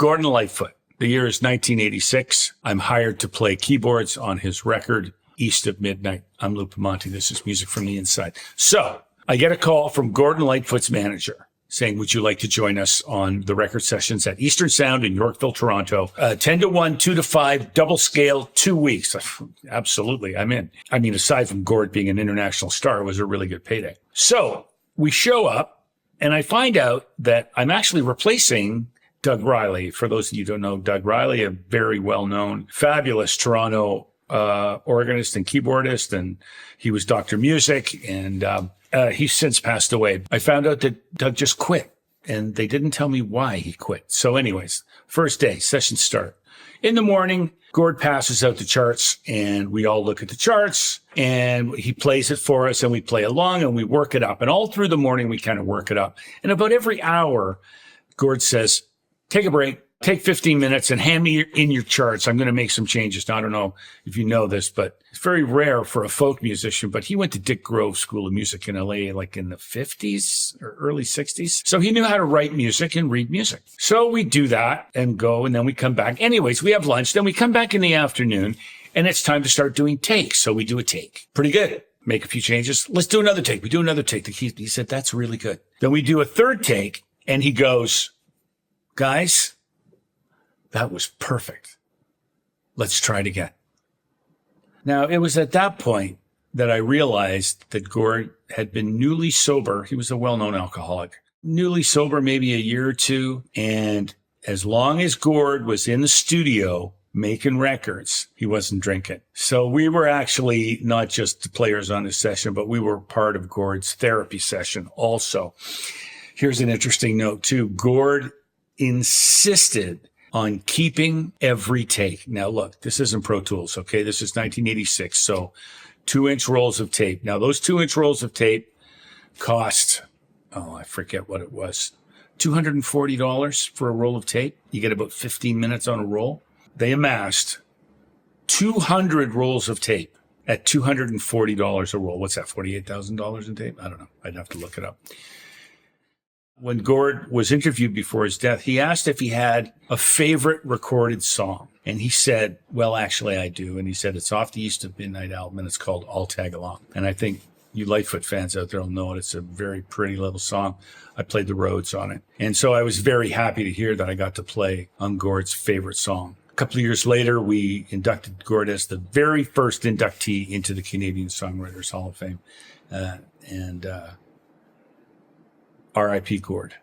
Gordon Lightfoot. The year is 1986. I'm hired to play keyboards on his record, East of Midnight. I'm Lou Pamonte. This is Music from the Inside. So I get a call from Gordon Lightfoot's manager saying, would you like to join us on the record sessions at Eastern Sound in Yorkville, Toronto? 10 to 1, 2 to 5, double scale, 2 weeks. Absolutely, I'm in. I mean, aside from Gord being an international star, it was a really good payday. So we show up, and I find out that I'm actually replacing Doug Riley. For those of you who don't know, Doug Riley, a very well-known, fabulous Toronto organist and keyboardist, and he was Dr. Music, and he's since passed away. I found out that Doug just quit, and they didn't tell me why he quit. So anyways, first day, sessions start. In the morning, Gord passes out the charts, and we all look at the charts, and he plays it for us, and we play along, and we work it up. And all through the morning, we kind of work it up. And about every hour, Gord says, take a break, take 15 minutes and hand me in your charts. I'm going to make some changes. Now, I don't know if you know this, but it's very rare for a folk musician, but he went to Dick Grove School of Music in LA, like in the 50s or early 60s. So he knew how to write music and read music. So we do that and go, and then we come back. Anyways, we have lunch. Then we come back in the afternoon, and it's time to start doing takes. So we do a take. Pretty good. Make a few changes. Let's do another take. We do another take. He said, that's really good. Then we do a third take, and he goes, guys, that was perfect. Let's try it again. Now, it was at that point that I realized that Gord had been newly sober. He was a well-known alcoholic. Newly sober, maybe a year or two. And as long as Gord was in the studio making records, he wasn't drinking. So we were actually not just the players on this session, but we were part of Gord's therapy session also. Here's an interesting note, too. Gord insisted on keeping every take. Now, look, this isn't Pro Tools, okay? This is 1986, so 2-inch rolls of tape. Now, those 2-inch rolls of tape cost, I forget what it was, $240 for a roll of tape. You get about 15 minutes on a roll. They amassed 200 rolls of tape at $240 a roll. What's that, $48,000 in tape? I don't know. I'd have to look it up. When Gord was interviewed before his death, he asked if he had a favorite recorded song. And he said, well, actually, I do. And he said, it's off the East of Midnight album, and it's called I'll Tag Along. And I think you Lightfoot fans out there will know it. It's a very pretty little song. I played the Rhodes on it. And so I was very happy to hear that I got to play on Gord's favorite song. A couple of years later, we inducted Gord as the very first inductee into the Canadian Songwriters Hall of Fame. R.I.P. Gord.